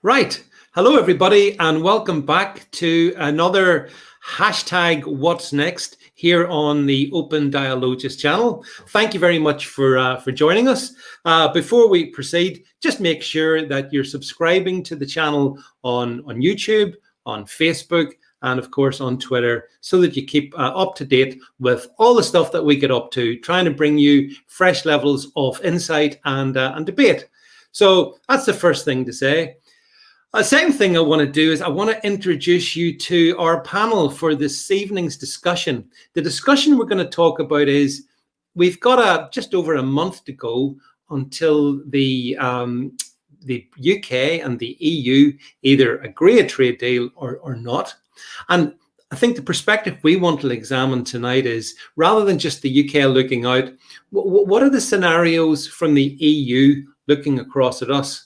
Right. Hello, everybody, and welcome back to another hashtag What's Next here on the Open Dialogist channel. Thank you very much for joining us. Before we proceed, just make sure that you're subscribing to the channel on YouTube, on Facebook, and of course on Twitter, so that you keep up to date with all the stuff that we get up to, trying to bring you fresh levels of insight and debate. So that's the first thing to say. The second thing I want to do is I want to introduce you to our panel for this evening's discussion. The discussion we're going to talk about is we've got just over a month to go until the UK and the EU either agree a trade deal or not. And I think the perspective we want to examine tonight is, rather than just the UK looking out, what are the scenarios from the EU looking across at us?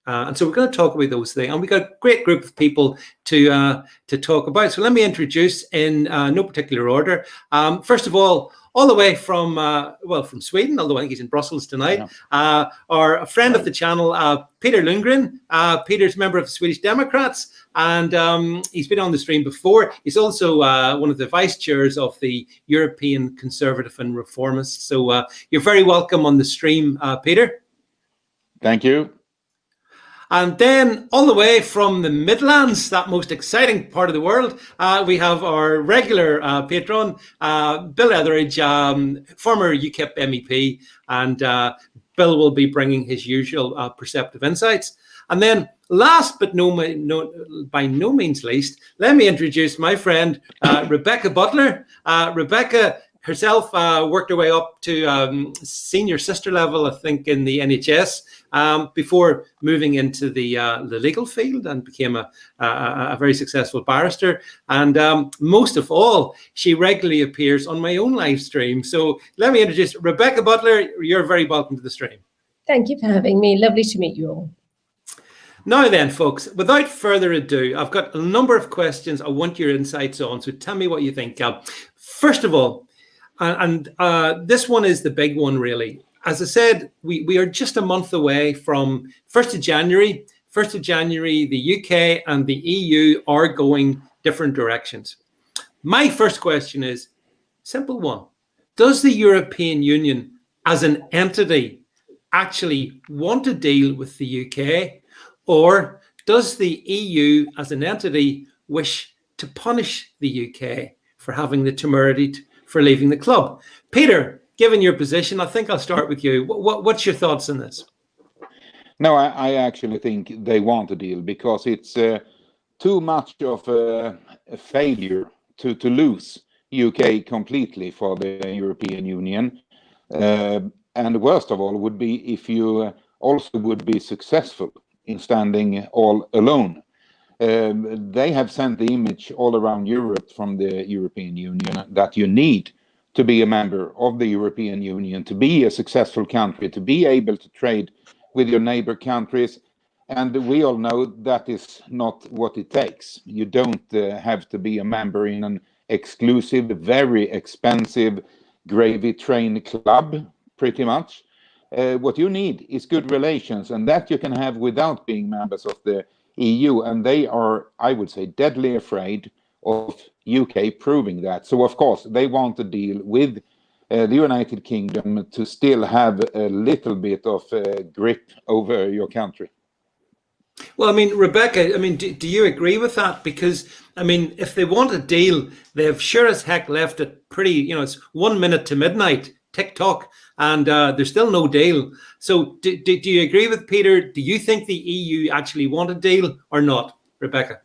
And so we're going to talk about those things, and we've got a great group of people to talk about. So let me introduce in no particular order. First of all the way from Sweden, although I think he's in Brussels tonight. Yeah. Our friend of the channel, Peter Lundgren. Peter's a member of the Swedish Democrats, and he's been on the stream before. He's also one of the vice chairs of the European Conservative and Reformists. So you're very welcome on the stream, Peter. Thank you. And then all the way from the Midlands, that most exciting part of the world, we have our regular patron, Bill Etheridge, former UKIP MEP, and Bill will be bringing his usual perceptive insights. And then last but by no means least, let me introduce my friend, Rebecca Butler. Rebecca herself worked her way up to senior sister level, I think, in the NHS before moving into the legal field, and became a very successful barrister. And most of all, she regularly appears on my own live stream. So let me introduce Rebecca Butler. You're very welcome to the stream. Thank you for having me. Lovely to meet you all. Now then, folks, without further ado, I've got a number of questions I want your insights on. So tell me what you think. First of all, and this one is the big one, really. As I said, we are just a month away from 1st of January. 1st of January, the UK and the EU are going different directions. My first question is simple one. Does the European Union as an entity actually want to deal with the UK, or does the EU as an entity wish to punish the UK for having the temerity for leaving the club? Peter, given your position, I think I'll start with you. What's your thoughts on this? No, I actually think they want a deal, because it's too much of a failure to lose UK completely for the European Union. And worst of all would be if you also would be successful in standing all alone. They have sent the image all around Europe from the European Union that you need to be a member of the European Union, to be a successful country, to be able to trade with your neighbor countries. And we all know that is not what it takes. You don't have to be a member in an exclusive, very expensive gravy train club, pretty much. What you need is good relations, and that you can have without being members of the EU. And they are, I would say, deadly afraid of UK proving that. So, of course, they want to deal with the United Kingdom to still have a little bit of grip over your country. Well, I mean, Rebecca, I mean, do you agree with that? Because, I mean, if they want a deal, they've sure as heck left it pretty, it's 1 minute to midnight, tick-tock, and there's still no deal. So do you agree with Peter? Do you think the EU actually want a deal or not, Rebecca?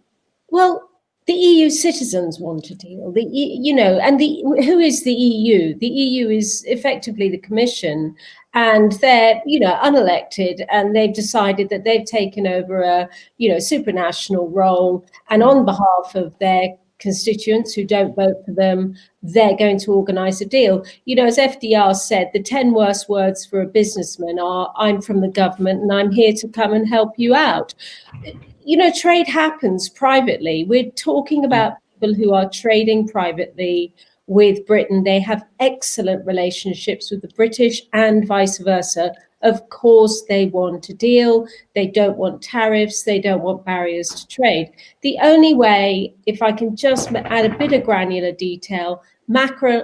Well, the EU citizens want a deal. Who is the EU? The EU is effectively the Commission, and they're, unelected, and they've decided that they've taken over a, supranational role, and on behalf of their constituents who don't vote for them, they're going to organise a deal. As FDR said, the 10 worst words for a businessman are, "I'm from the government and I'm here to come and help you out." Trade happens privately. We're talking about people who are trading privately with Britain. They have excellent relationships with the British and vice versa. Of course, they want a deal. They don't want tariffs. They don't want barriers to trade. The only way, if I can just add a bit of granular detail, Macron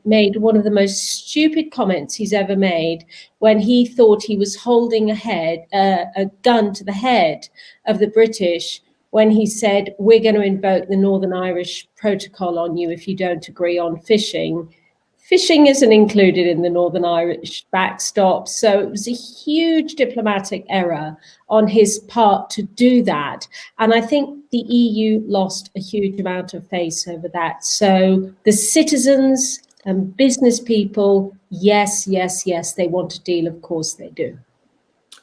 made one of the most stupid comments he's ever made when he thought he was holding a gun to the head of the British, when he said, we're going to invoke the Northern Irish Protocol on you if you don't agree on fishing. Fishing isn't included in the Northern Irish backstop, so it was a huge diplomatic error on his part to do that. And I think the EU lost a huge amount of face over that. So the citizens and business people, yes, they want a deal. Of course they do.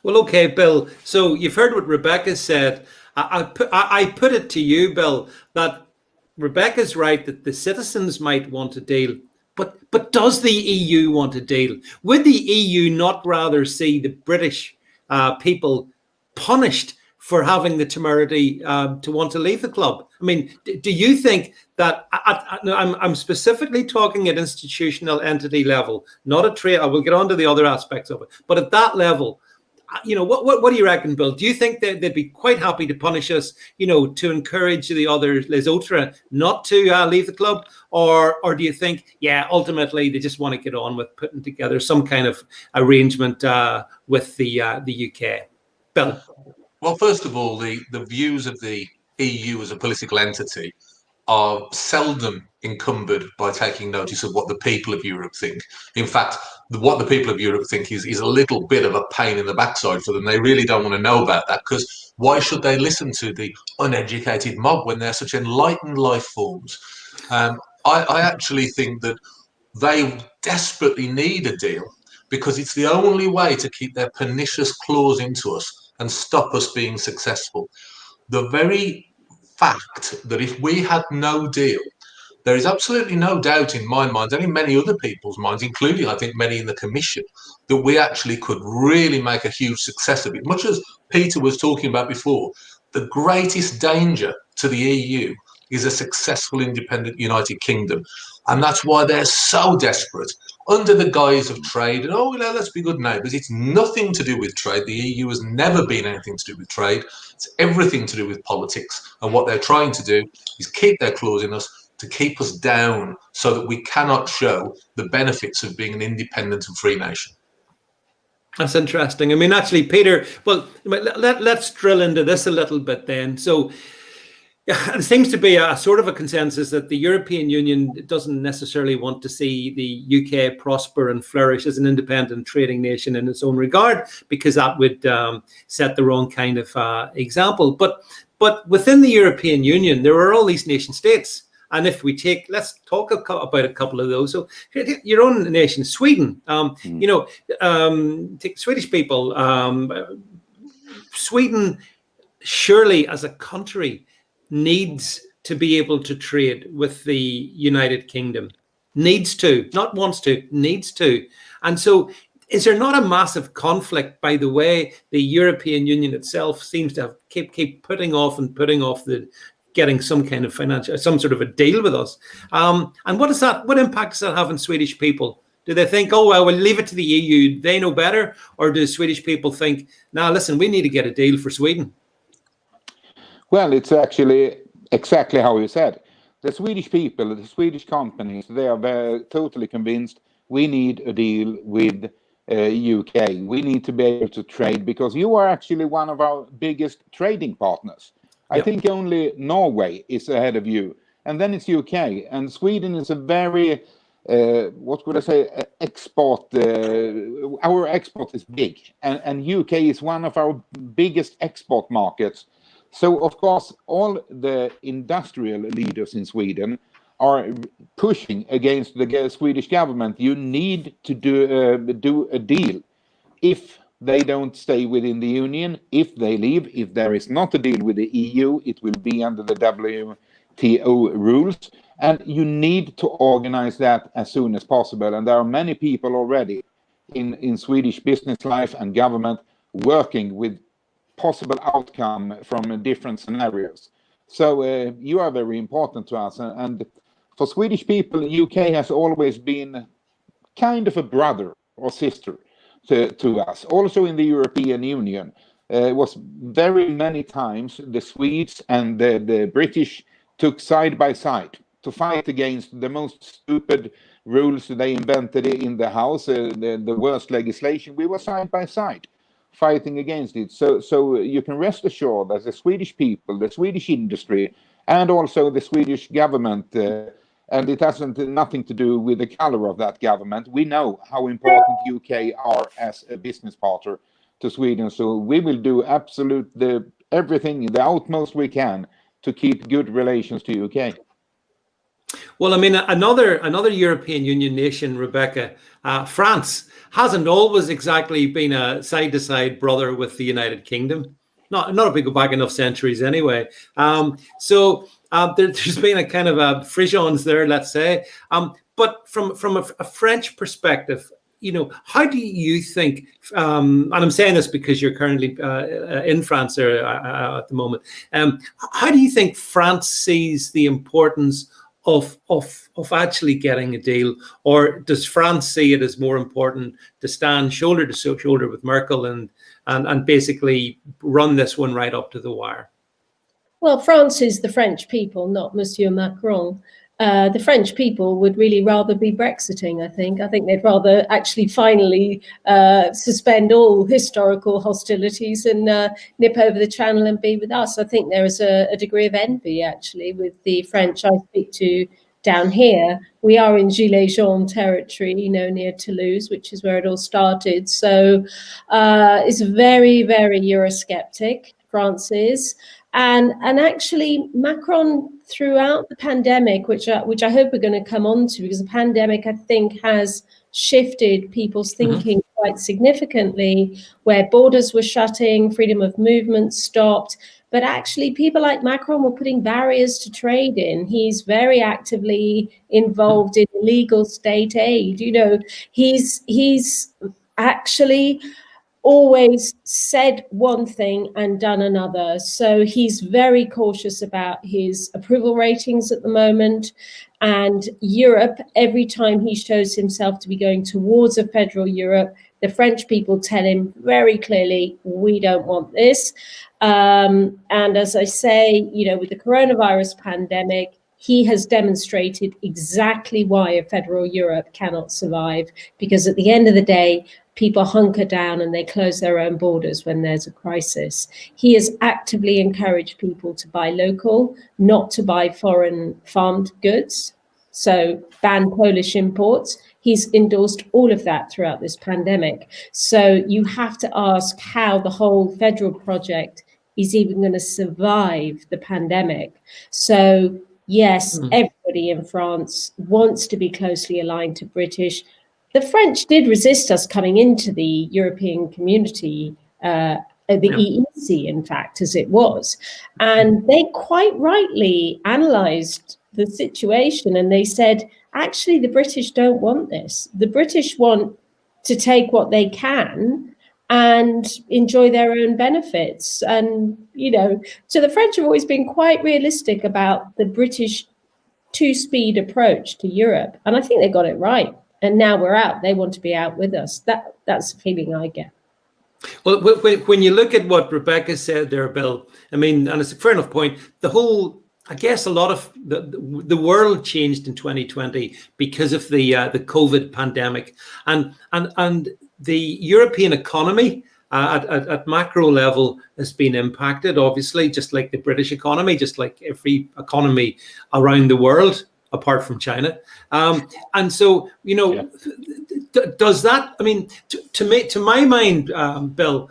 Well, okay, Bill. So you've heard what Rebecca said. I put it to you, Bill, that Rebecca's right that the citizens might want a deal. But does the EU want a deal? Would the EU not rather see the British people punished for having the temerity to want to leave the club? I mean, do you think that, I'm specifically talking at institutional entity level, not a trade, I will get on to the other aspects of it, but at that level, what do you reckon, Bill? Do you think that they'd be quite happy to punish us, to encourage the other Les Autres not to leave the club? Or do you think, ultimately they just want to get on with putting together some kind of arrangement with the UK? Bill? Well, first of all, the views of the EU as a political entity are seldom encumbered by taking notice of what the people of Europe think. In fact, what the people of Europe think is a little bit of a pain in the backside for them. They really don't want to know about that, because why should they listen to the uneducated mob when they're such enlightened life forms? I actually think that they desperately need a deal, because it's the only way to keep their pernicious claws into us and stop us being successful. The very fact that if we had no deal, there is absolutely no doubt in my mind, and in many other people's minds, including I think many in the Commission, that we actually could really make a huge success of it. Much as Peter was talking about before, the greatest danger to the EU is a successful independent United Kingdom. And that's why they're so desperate, under the guise of trade. And, let's be good neighbours. It's nothing to do with trade. The EU has never been anything to do with trade. It's everything to do with politics. And what they're trying to do is keep their claws in us, to keep us down, so that we cannot show the benefits of being an independent and free nation. That's interesting. I mean, actually, Peter, well, let's drill into this a little bit then. So, there seems to be a sort of a consensus that the European Union doesn't necessarily want to see the UK prosper and flourish as an independent trading nation in its own regard, because that would set the wrong kind of example. But within the European Union, there are all these nation states. And if we let's talk about a couple of those. So your own nation, Sweden, take Swedish people, Sweden, surely as a country, needs to be able to trade with the United Kingdom. Needs to, not wants to, needs to. And so is there not a massive conflict by the way the European Union itself seems to have keep putting off the getting some kind of some sort of a deal with us? And what impact does that have on Swedish people? Do they think, we'll leave it to the EU, they know better? Or do Swedish people think, listen, we need to get a deal for Sweden? Well, it's actually exactly how you said. The Swedish people, the Swedish companies, they are totally convinced we need a deal with UK. We need to be able to trade, because you are actually one of our biggest trading partners. I think only Norway is ahead of you. And then it's UK. And Sweden is a very, export. Our export is big. And UK is one of our biggest export markets. So, of course, all the industrial leaders in Sweden are pushing against the Swedish government. You need to do a deal. If they don't stay within the union, if they leave, if there is not a deal with the EU, it will be under the WTO rules. And you need to organize that as soon as possible. And there are many people already in Swedish business life and government working with possible outcome from different scenarios. So you are very important to us. And for Swedish people, UK has always been kind of a brother or sister. to us. Also in the European Union, it was very many times the Swedes and the British took side by side to fight against the most stupid rules they invented in the house, the worst legislation. We were side by side fighting against it. So you can rest assured that the Swedish people, the Swedish industry, and also the Swedish government, and it has nothing to do with the color of that government. We know how important UK are as a business partner to Sweden. So we will do absolutely everything, the utmost we can, to keep good relations to UK. Well, I mean, another European Union nation, Rebecca, France, hasn't always exactly been a side-to-side brother with the United Kingdom. Not if we go back enough centuries anyway. There's been a kind of a frisons there, let's say. But from a French perspective, you know, how do you think, and I'm saying this because you're currently in France there at the moment, how do you think France sees the importance of actually getting a deal, or does France see it as more important to stand shoulder to shoulder with Merkel and basically run this one right up to the wire? Well, France is the French people, not Monsieur Macron. The French people would really rather be Brexiting, I think. I think they'd rather actually finally suspend all historical hostilities and nip over the channel and be with us. I think there is a degree of envy, actually, with the French I speak to down here. We are in Gilets jaunes territory, you know, near Toulouse, which is where it all started. So it's very, very Eurosceptic, France is. And actually, Macron, throughout the pandemic, which I hope we're going to come on to, because the pandemic, I think, has shifted people's thinking quite significantly, where borders were shutting, freedom of movement stopped. But actually, people like Macron were putting barriers to trade in. He's very actively involved in illegal state aid. You know, he's actually always said one thing and done another. So he's very cautious about his approval ratings at the moment. And Europe, every time he shows himself to be going towards a federal Europe, the French people tell him very clearly, we don't want this. And as I say, you know, with the coronavirus pandemic, he has demonstrated exactly why a federal Europe cannot survive, because at the end of the day, people hunker down and they close their own borders when there's a crisis. He has actively encouraged people to buy local, not to buy foreign farmed goods. So ban Polish imports. He's endorsed all of that throughout this pandemic. So you have to ask how the whole federal project is even going to survive the pandemic. So yes, everybody in France wants to be closely aligned to British. The French did resist us coming into the European community, the EEC, in fact, as it was. And they quite rightly analysed the situation, and they said, actually, the British don't want this. The British want to take what they can and enjoy their own benefits. And, you know, so the French have always been quite realistic about the British two-speed approach to Europe. And I think they got it right. And now we're out. They want to be out with us. That's the feeling I get. Well, when you look at what Rebecca said there, Bill, I mean, and it's a fair enough point, the whole, I guess a lot of the world changed in 2020 because of the COVID pandemic, and the European economy at macro level has been impacted, obviously, just like the British economy, just like every economy around the world, apart from China. And so, you know, does that, I mean, to my mind, Bill,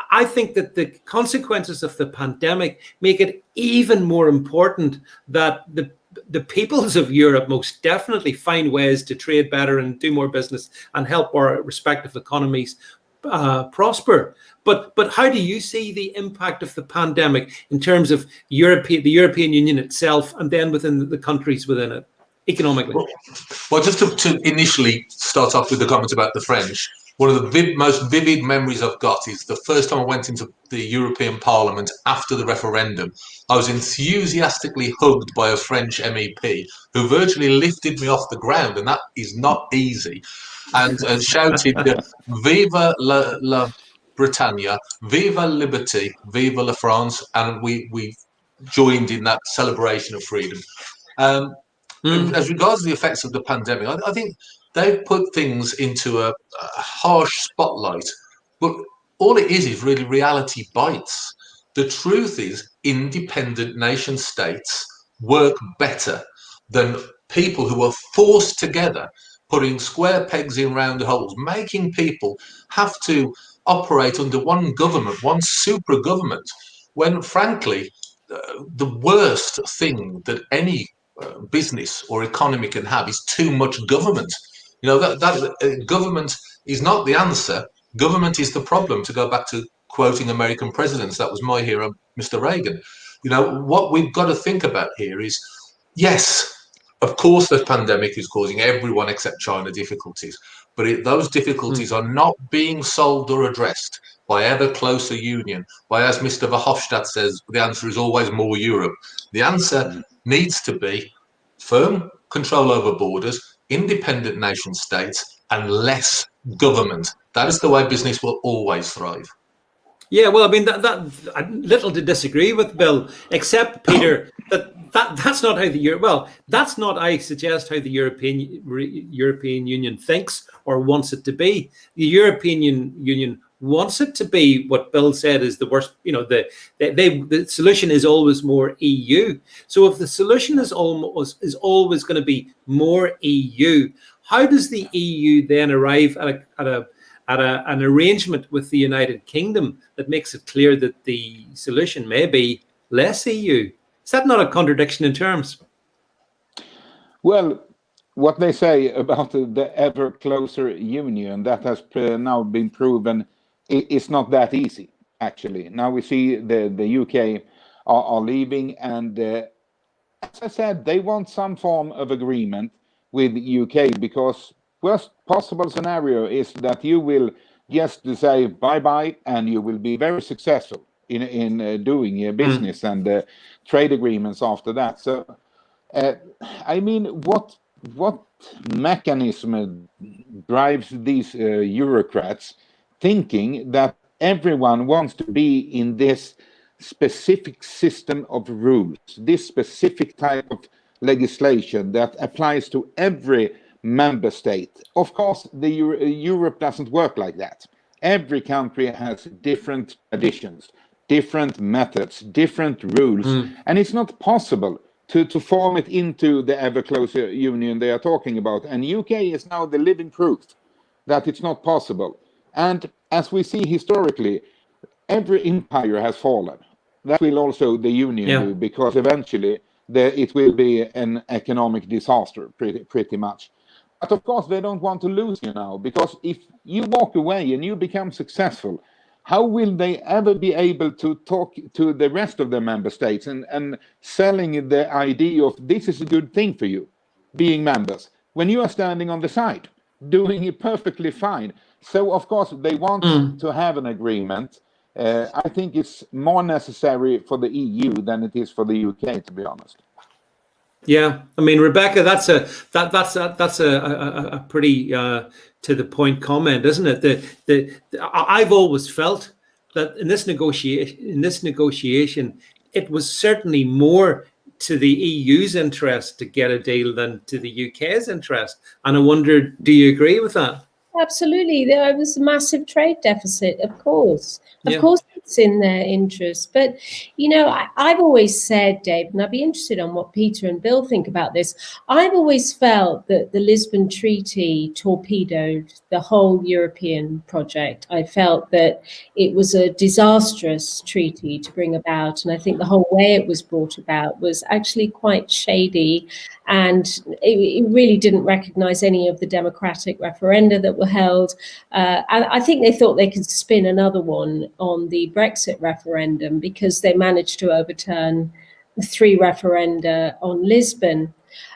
I think that the consequences of the pandemic make it even more important that the peoples of Europe most definitely find ways to trade better and do more business and help our respective economies prosper. But how do you see the impact of the pandemic in terms of the European Union itself, and then within the countries within it, economically? Well, just to initially start off with the comment about the French, one of the most vivid memories I've got is the first time I went into the European Parliament after the referendum. I was enthusiastically hugged by a French MEP who virtually lifted me off the ground, and that is not easy, and shouted, "Viva la Britannia, Viva Liberty, Viva la France," and we joined in that celebration of freedom. As regards to the effects of the pandemic, I think they've put things into a harsh spotlight, but all it is really reality bites. The truth is, independent nation states work better than people who are forced together, putting square pegs in round holes, making people have to operate under one government, one super government, when frankly, the worst thing that any business or economy can have is too much government. You know, that government is not the answer. Government is the problem, to go back to quoting American presidents. That was my hero, Mr. Reagan. You know, what we've got to think about here is, yes, of course, the pandemic is causing everyone except China difficulties, but those difficulties are not being solved or addressed by ever closer union, by, as Mr. Verhofstadt says, the answer is always more Europe. The answer needs to be firm control over borders, independent nation states, and less government. That is the way business will always thrive. Yeah, well, I mean, that I little to disagree with Bill, except, Peter, that's not how that's not, I suggest, how the European Union thinks or wants it to be. The European Union wants it to be what Bill said is the worst. You know, the solution is always more EU. So if the solution is always going to be more EU, how does the EU then arrive at an arrangement with the United Kingdom that makes it clear that the solution may be less EU? Is that not a contradiction in terms? Well, what they say about the ever closer union, that has now been proven, it's not that easy, actually. Now we see the UK are leaving, and as I said, they want some form of agreement with the UK, because worst possible scenario is that you will just say bye-bye, and you will be very successful in doing your business and trade agreements after that. So, I mean, what mechanism drives these bureaucrats thinking that everyone wants to be in this specific system of rules, this specific type of legislation that applies to every member state? Of course, Europe doesn't work like that. Every country has different traditions, different methods, different rules, and it's not possible to form it into the ever closer union they are talking about. And UK is now the living proof that it's not possible. And as we see historically, every empire has fallen. That will also the union do, because eventually it will be an economic disaster, pretty much. But of course, they don't want to lose you now, because if you walk away and you become successful, how will they ever be able to talk to the rest of the member states and selling the idea of this is a good thing for you, being members, when you are standing on the side, doing it perfectly fine? So, of course, they want to have an agreement. I think it's more necessary for the EU than it is for the UK, to be honest. Yeah, I mean, Rebecca, that's a pretty to the point comment, isn't it? I've always felt that in this negotiation, it was certainly more to the EU's interest to get a deal than to the UK's interest. And I wonder, do you agree with that? Absolutely. There was a massive trade deficit, of course. Of course, it's in their interest. But, you know, I've always said, Dave, and I'd be interested on what Peter and Bill think about this. I've always felt that the Lisbon Treaty torpedoed the whole European project. I felt that it was a disastrous treaty to bring about. And I think the whole way it was brought about was actually quite shady. And it really didn't recognize any of the democratic referenda that were held. And I think they thought they could spin another one on the Brexit referendum, because they managed to overturn 3 referenda on Lisbon.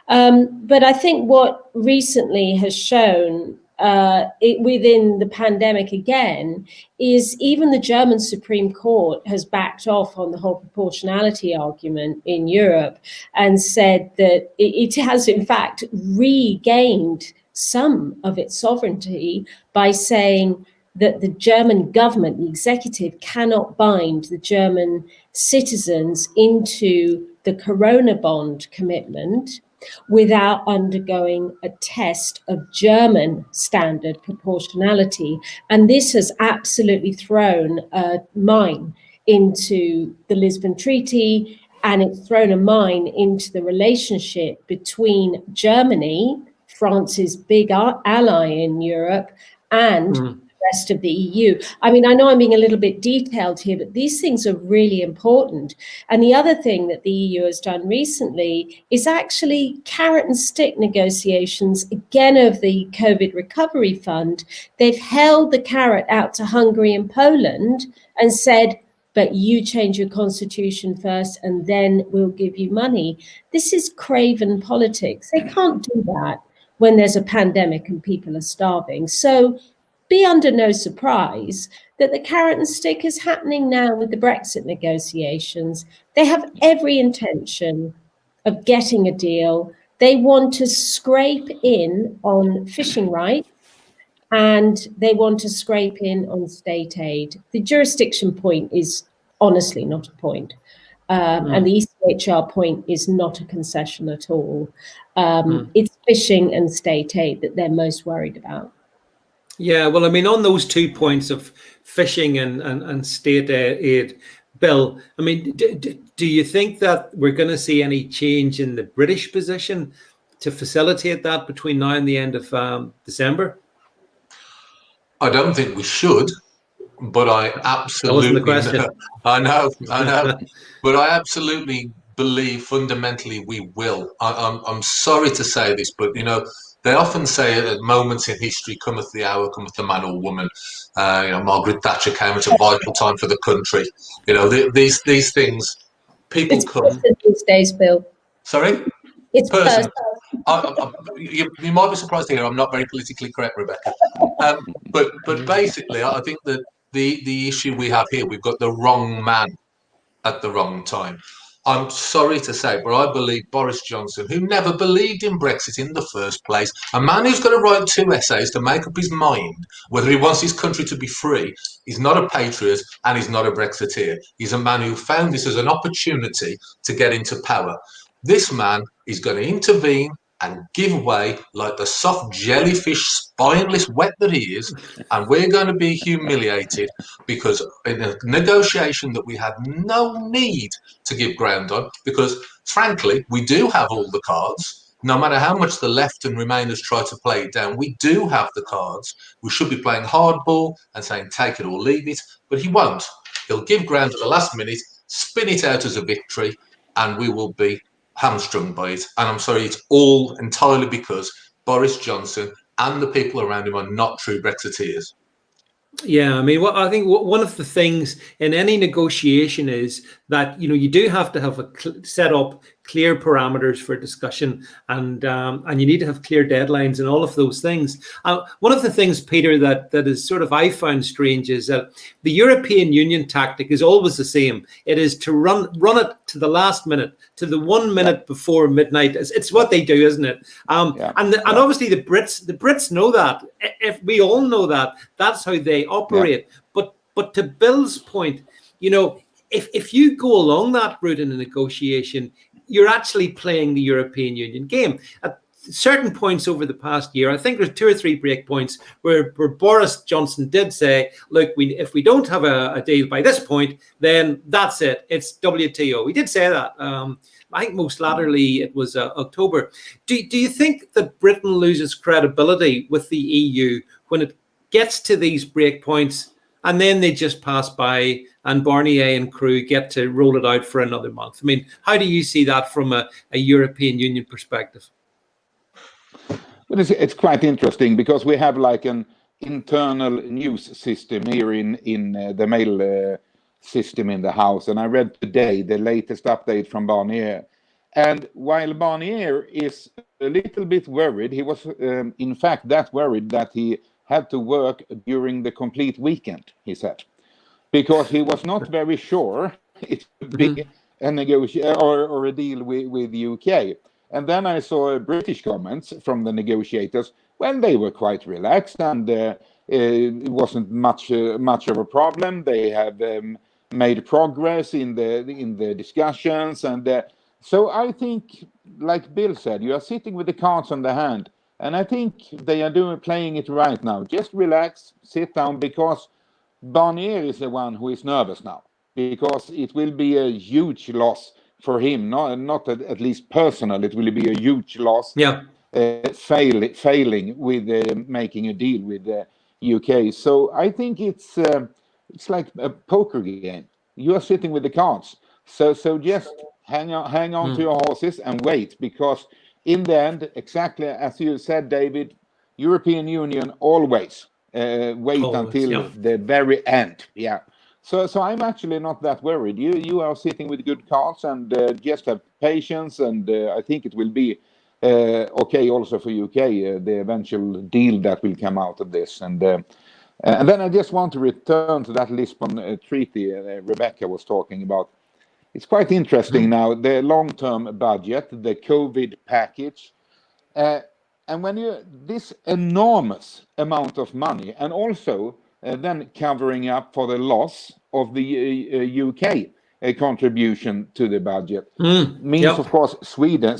But I think what recently has shown within the pandemic again is even the German Supreme Court has backed off on the whole proportionality argument in Europe and said that it has in fact regained some of its sovereignty by saying that the German government, the executive, cannot bind the German citizens into the Corona bond commitment without undergoing a test of German standard proportionality. And this has absolutely thrown a mine into the Lisbon Treaty, and it's thrown a mine into the relationship between Germany, France's big ally in Europe, and the rest of the EU. I mean, I know I'm being a little bit detailed here, but these things are really important. And the other thing that the EU has done recently is actually carrot and stick negotiations, again, of the COVID recovery fund. They've held the carrot out to Hungary and Poland and said, but you change your constitution first and then we'll give you money. This is craven politics. They can't do that when there's a pandemic and people are starving. So be under no surprise that the carrot and stick is happening now with the Brexit negotiations. They have every intention of getting a deal. They want to scrape in on fishing rights, and they want to scrape in on state aid. The jurisdiction point is honestly not a point. And the ECHR point is not a concession at all. It's fishing and state aid that they're most worried about. Yeah, well, I mean, on those 2 points of fishing and state aid, Bill, I mean, do you think that we're going to see any change in the British position to facilitate that between now and the end of December? I don't think we should, but I absolutely That wasn't the question. I know, but I absolutely believe fundamentally we will. I'm sorry to say this, but you know, they often say at moments in history cometh the hour, cometh the man or woman. You know, Margaret Thatcher came at a vital time for the country. You know, these things, people it's come these days, Bill. Sorry, it's person. You might be surprised to hear I'm not very politically correct, Rebecca. But basically, I think that the issue we have here, we've got the wrong man at the wrong time. I'm sorry to say, but I believe Boris Johnson, who never believed in Brexit in the first place, a man who's going to write 2 essays to make up his mind whether he wants his country to be free, he's not a patriot and he's not a Brexiteer. He's a man who found this as an opportunity to get into power. This man is going to intervene and give way like the soft jellyfish, spineless wet that he is, and we're going to be humiliated because in a negotiation that we had no need to give ground on, because frankly, we do have all the cards. No matter how much the left and Remainers try to play it down, we do have the cards. We should be playing hardball and saying take it or leave it, but he won't. He'll give ground at the last minute, spin it out as a victory, and we will be hamstrung by it. And I'm sorry, it's all entirely because Boris Johnson and the people around him are not true Brexiteers. Yeah, I mean, I think one of the things in any negotiation is that, you know, you do have to have set up clear parameters for discussion, and you need to have clear deadlines and all of those things. One of the things, Peter, that is sort of I found strange is that the European Union tactic is always the same. It is to run it to the last minute, to the 1 minute before midnight. It's what they do, isn't it? And obviously the Brits know that. If we all know that, that's how they operate. Yeah. But to Bill's point, you know, if you go along that route in a negotiation, you're actually playing the European Union game. At certain points over the past year, I think there's 2 or 3 break points where Boris Johnson did say, look, if we don't have a deal by this point, then that's it. It's WTO. He did say that. I think most latterly it was October. Do you think that Britain loses credibility with the EU when it gets to these break points and then they just pass by and Barnier and crew get to roll it out for another month? I mean, how do you see that from a European Union perspective? But it's quite interesting because we have like an internal news system here in the mail system in the house. And I read today the latest update from Barnier. And while Barnier is a little bit worried, he was in fact that worried that he had to work during the complete weekend, he said, because he was not very sure it would be a negotiation or a deal with the UK. And then I saw British comments from the negotiators. Well, they were quite relaxed, and it wasn't much of a problem. They have made progress in the discussions, and so I think, like Bill said, you are sitting with the cards on the hand, and I think they are playing it right now. Just relax, sit down, because Barnier is the one who is nervous now, because it will be a huge loss for him, not at least personal. It will be a huge loss. Yeah. Failing with making a deal with the UK. So I think it's like a poker game. You are sitting with the cards. So just hang on to your horses and wait, because in the end, exactly as you said, David, European Union always wait until the very end. Yeah. So I'm actually not that worried. You are sitting with good cards, and just have patience, and I think it will be okay also for UK, the eventual deal that will come out of this. And then I just want to return to that Lisbon Treaty Rebecca was talking about. It's quite interesting now, the long-term budget, the COVID package, and when this enormous amount of money, and also then covering up for the loss of the UK contribution to the budget, means, of course, Sweden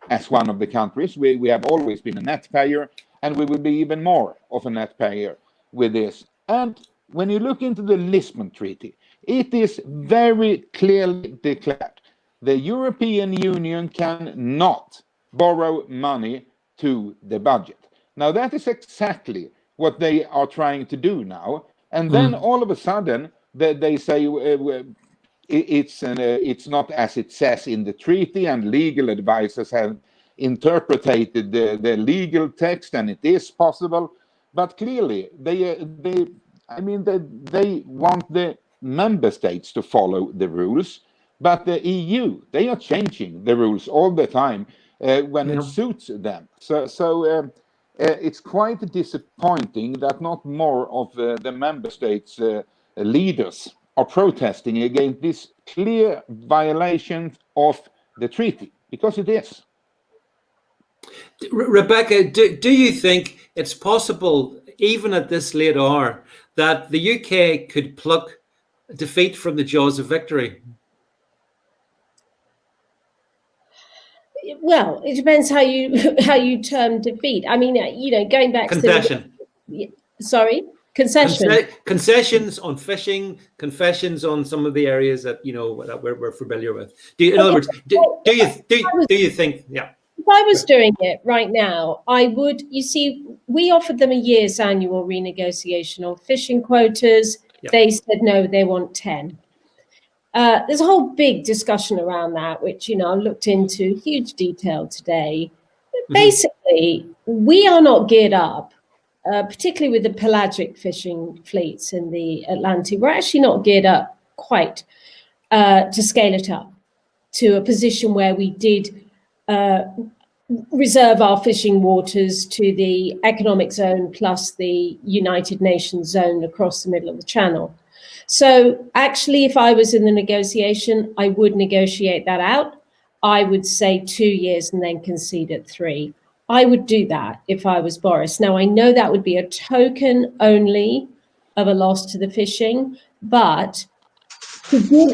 as one of the countries, we have always been a net payer, and we will be even more of a net payer with this. And when you look into the Lisbon Treaty, it is very clearly declared the European Union cannot borrow money to the budget. Now, that is exactly what they are trying to do now. And then all of a sudden, they say it's not as it says in the treaty, and legal advisors have interpreted the legal text, and it is possible. But clearly, they want the member states to follow the rules, but the EU, they are changing the rules all the time when it suits them. So it's quite disappointing that not more of the member states' leaders are protesting against this clear violation of the treaty, because it is. Rebecca, do you think it's possible, even at this late hour, that the UK could pluck defeat from the jaws of victory? Well, it depends how you term defeat. I mean, going back concession. Concession. Concessions on fishing, concessions on some of the areas that that we're familiar with. In other words, do you think? Yeah. If I was doing it right now, I would. You see, we offered them a year's annual renegotiation on fishing quotas. Yep. They said no, they want 10. There's a whole big discussion around that, which I looked into huge detail today. Basically, we are not geared up, particularly with the pelagic fishing fleets in the Atlantic. We're actually not geared up quite to scale it up to a position where we did reserve our fishing waters to the economic zone plus the United Nations zone across the middle of the channel. So actually, if I was in the negotiation, I would negotiate that out. I would say 2 years and then concede at 3. I would do that if I was Boris. Now, I know that would be a token only of a loss to the fishing, but to give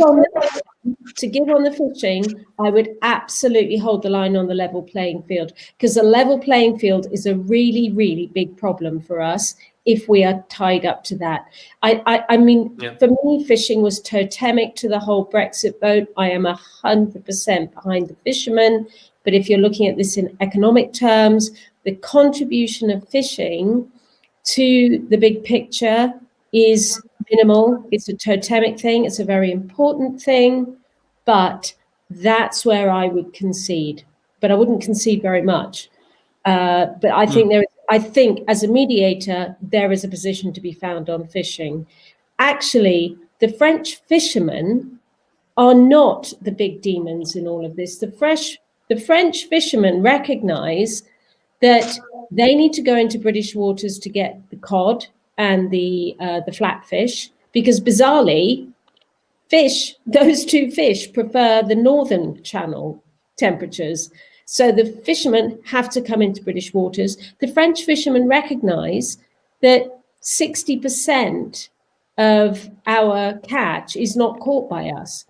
on the fishing, I would absolutely hold the line on the level playing field, because the level playing field is a really, really big problem for us if we are tied up to that. I mean, for me, fishing was totemic to the whole Brexit vote. I am 100% behind the fishermen. But if you're looking at this in economic terms, the contribution of fishing to the big picture is minimal. It's a totemic thing. It's a very important thing. But that's where I would concede. But I wouldn't concede very much. But I think as a mediator, there is a position to be found on fishing. Actually, the French fishermen are not the big demons in all of this. The French fishermen recognise that they need to go into British waters to get the cod and the flatfish, because bizarrely, those two fish prefer the northern channel temperatures. So the fishermen have to come into British waters. The French fishermen recognise that 60% of our catch is not caught by us.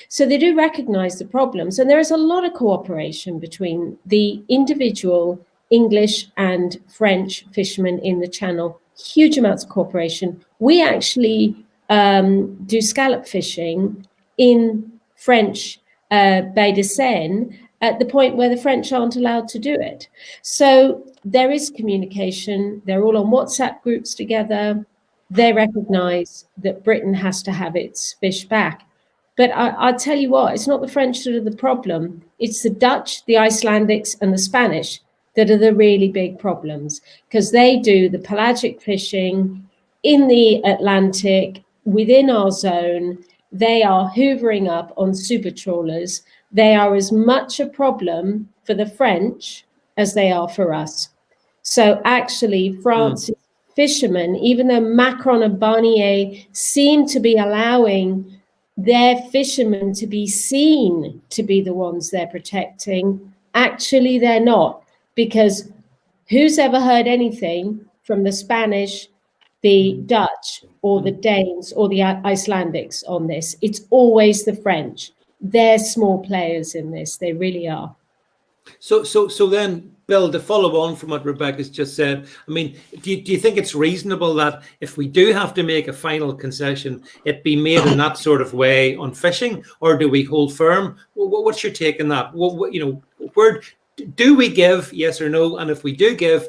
So they do recognise the problems, and there is a lot of cooperation between the individual English and French fishermen in the channel, huge amounts of cooperation. We actually do scallop fishing in French Baie de Seine at the point where the French aren't allowed to do it. So there is communication. They're all on WhatsApp groups together. They recognise that Britain has to have its fish back. But I'll tell you what, it's not the French that are the problem. It's the Dutch, the Icelandics, and the Spanish that are the really big problems, because they do the pelagic fishing in the Atlantic, within our zone. They are hoovering up on super trawlers. They are as much a problem for the French as they are for us. So actually, France's fishermen, even though Macron and Barnier seem to be allowing their fishermen to be seen to be the ones they're protecting, actually they're not, because who's ever heard anything from the Spanish, the Dutch, or the Danes, or the Icelandics on this? It's always the French. They're small players in this. They really are. So then, Bill, to follow on from what Rebecca's just said, I mean, do you think it's reasonable that if we do have to make a final concession, it be made in that sort of way on fishing, or do we hold firm? What's your take on that? Where do we give, yes or no? And if we do give,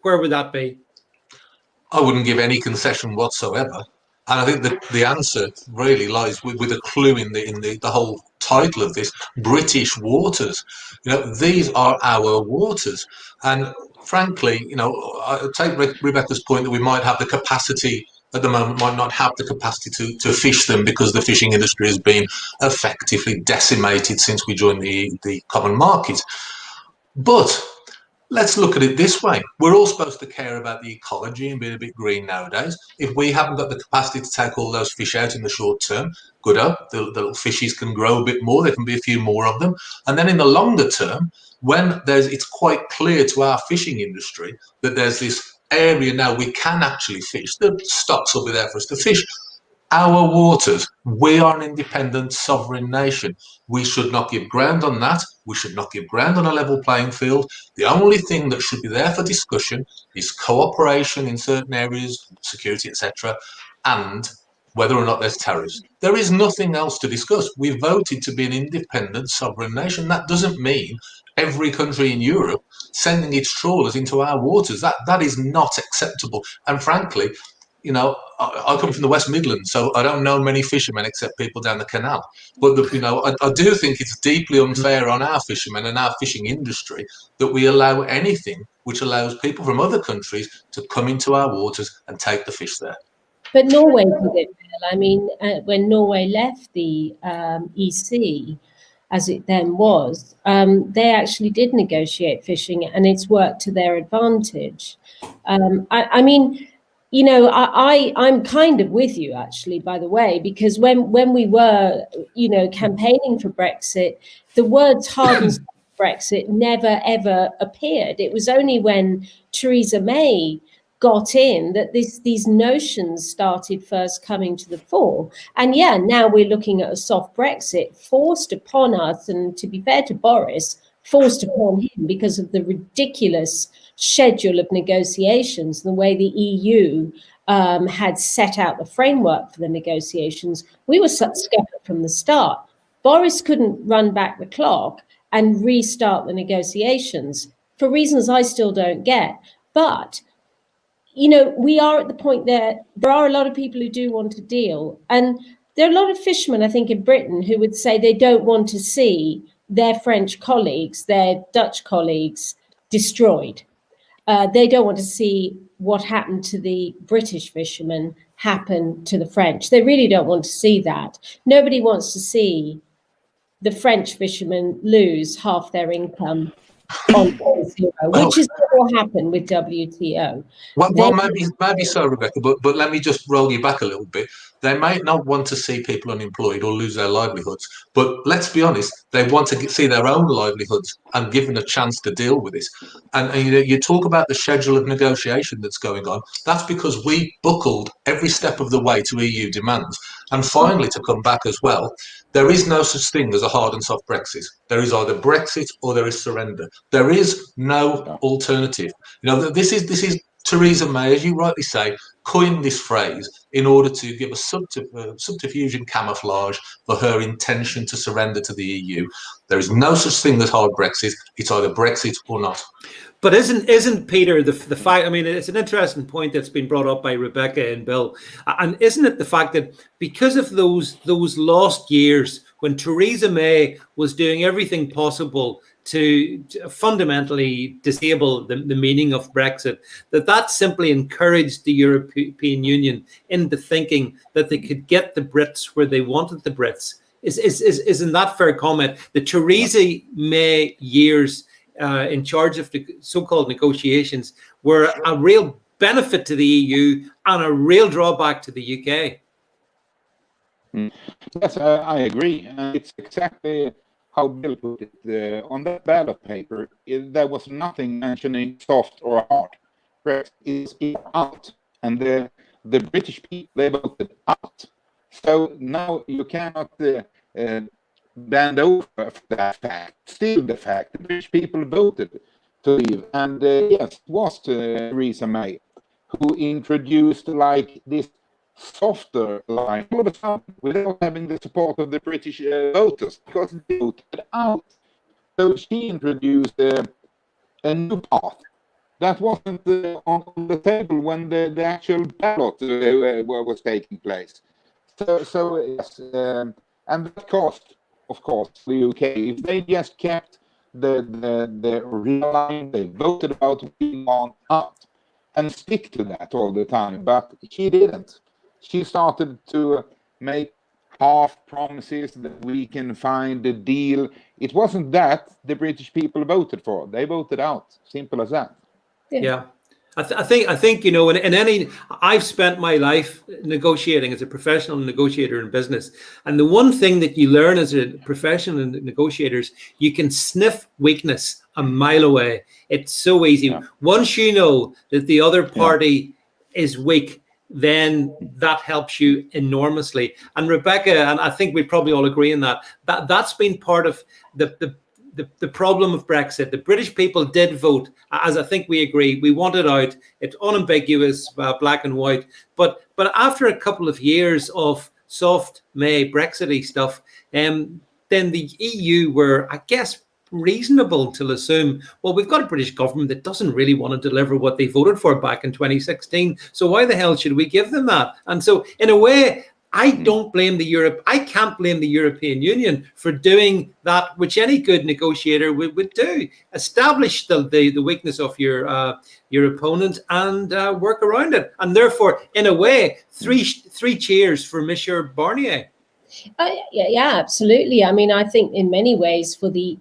where would that be? I wouldn't give any concession whatsoever. And I think that the answer really lies with a clue in the whole title of this: British waters. These are our waters. And frankly, I take Rebecca's point that we might have the capacity at the moment, might not have the capacity to fish them because the fishing industry has been effectively decimated since we joined the common market. But let's look at it this way. We're all supposed to care about the ecology and be a bit green nowadays. If we haven't got the capacity to take all those fish out in the short term, good up, the little fishies can grow a bit more. There can be a few more of them. And then in the longer term, when it's quite clear to our fishing industry that there's this area now we can actually fish, the stocks will be there for us to fish. Our waters, we are an independent sovereign nation. We should not give ground on that. We should not give ground on a level playing field. The only thing that should be there for discussion is cooperation in certain areas, security, etc., and whether or not there's tariffs. There is nothing else to discuss. We voted to be an independent sovereign nation. That doesn't mean every country in Europe sending its trawlers into our waters. That is not acceptable. And frankly, I come from the West Midlands, so I don't know many fishermen except people down the canal. But I do think it's deeply unfair on our fishermen and our fishing industry that we allow anything which allows people from other countries to come into our waters and take the fish there. But Norway did it, Bill. I mean, when Norway left the EC, as it then was, they actually did negotiate fishing, and it's worked to their advantage. I'm kind of with you, actually, by the way, because when we were, campaigning for Brexit, the words hard and soft Brexit never, ever appeared. It was only when Theresa May got in that these notions started first coming to the fore. And yeah, now we're looking at a soft Brexit forced upon us, and to be fair to Boris, forced upon him because of the ridiculous schedule of negotiations, the way the EU had set out the framework for the negotiations. We were scared from the start. Boris couldn't run back the clock and restart the negotiations for reasons I still don't get. But, we are at the point there are a lot of people who do want to deal. And there are a lot of fishermen, I think, in Britain who would say they don't want to see their French colleagues, their Dutch colleagues destroyed. They don't want to see what happened to the British fishermen happen to the French. They really don't want to see that. Nobody wants to see the French fishermen lose half their income on zero, which is what will happen with WTO. Well, maybe so, Rebecca, but let me just roll you back a little bit. They might not want to see people unemployed or lose their livelihoods, but let's be honest, they want to see their own livelihoods and given a chance to deal with this. And you talk about the schedule of negotiation that's going on. That's because we buckled every step of the way to EU demands. And finally, to come back as well, there is no such thing as a hard and soft Brexit. There is either Brexit or there is surrender. There is no alternative. This is Theresa May, as you rightly say, coined this phrase in order to give a subterfuge and camouflage for her intention to surrender to the EU. There is no such thing as hard Brexit. It's either Brexit or not. But isn't Peter the fact? I mean, it's an interesting point that's been brought up by Rebecca and Bill, and isn't it the fact that because of those lost years when Theresa May was doing everything possible to fundamentally disable the meaning of Brexit, that simply encouraged the European Union into thinking that they could get the Brits where they wanted the Brits? Isn't that fair comment? The Theresa May years in charge of the so-called negotiations were a real benefit to the EU and a real drawback to the UK. Yes, I agree. It's exactly how Bill put it. On that ballot paper, there was nothing mentioning soft or hard. Brexit is out, and the British people, they voted out. So now you cannot bend over for that fact. Still the fact, the British people voted to leave. And yes, it was Theresa May who introduced like this softer line all of a sudden without having the support of the British voters, because they voted out. So she introduced a new path that wasn't on the table when the actual ballot was taking place. So yes, and that cost, of course, the UK. If they just kept the real line, they voted out, we want out, and stick to that all the time. But she didn't. She started to make half promises that we can find a deal. It wasn't that the British people voted for. They voted out. Simple as that. Yeah. I think in any, I've spent my life negotiating as a professional negotiator in business, and the one thing that you learn as a professional negotiators, you can sniff weakness a mile away. It's so easy. Yeah. Once you know that the other party is weak, then that helps you enormously. And Rebecca, and I think we probably all agree on that's been part of the problem of Brexit. The British people did vote, as I think we agree. We wanted out. It's unambiguous, black and white. But after a couple of years of soft May Brexity stuff, then the EU were, I guess, reasonable to assume, well, we've got a British government that doesn't really want to deliver what they voted for back in 2016. So why the hell should we give them that? And so in a way, I can't blame the European Union for doing that, which any good negotiator would do. Establish the weakness of your opponent and work around it. And therefore, in a way, three cheers for Monsieur Barnier. Yeah, absolutely. I mean, I think in many ways for the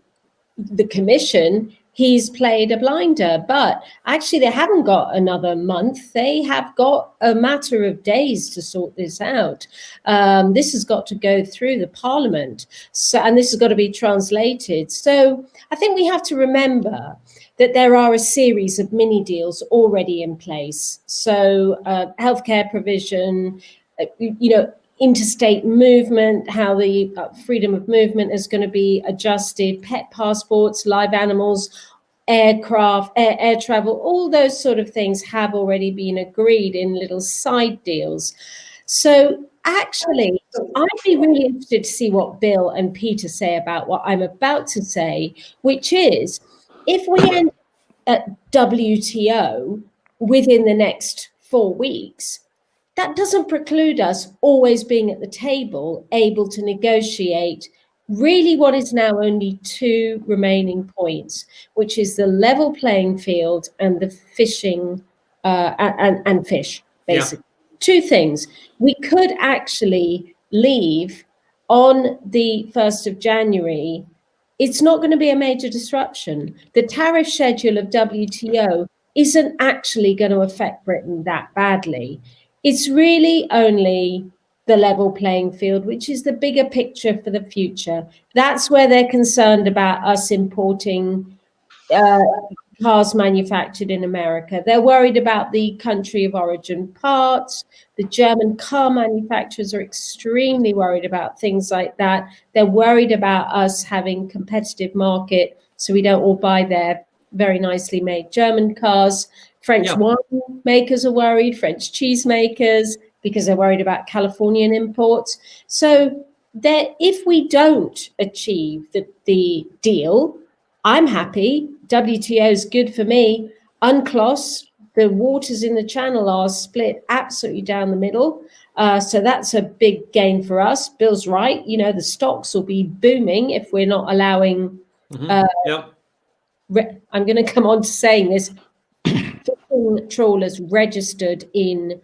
Commission, he's played a blinder, but actually they haven't got another month. They have got a matter of days to sort this out. This has got to go through the Parliament, and this has got to be translated. So I think we have to remember that there are a series of mini deals already in place. So healthcare provision, interstate movement, how the freedom of movement is going to be adjusted, pet passports, live animals, aircraft, air travel, all those sort of things have already been agreed in little side deals. So actually, I'd be really interested to see what Bill and Peter say about what I'm about to say, which is, if we end at WTO within the next 4 weeks, that doesn't preclude us always being at the table, able to negotiate really what is now only 2 remaining points, which is the level playing field and the fishing and fish, basically. two things. We could actually leave on the 1st of January. It's not going to be a major disruption. The tariff schedule of WTO isn't actually going to affect Britain that badly. It's really only the level playing field, which is the bigger picture for the future. That's where they're concerned about us importing cars manufactured in America. They're worried about the country of origin parts. The German car manufacturers are extremely worried about things like that. They're worried about us having competitive market, so we don't all buy their very nicely made German cars. French wine makers are worried, French cheese makers, because they're worried about Californian imports. So that if we don't achieve the deal, I'm happy. WTO is good for me. UNCLOS, the waters in the Channel are split absolutely down the middle. So that's a big gain for us. Bill's right. You know, the stocks will be booming if we're not allowing. I'm going to come on to saying this. Fishing trawlers registered in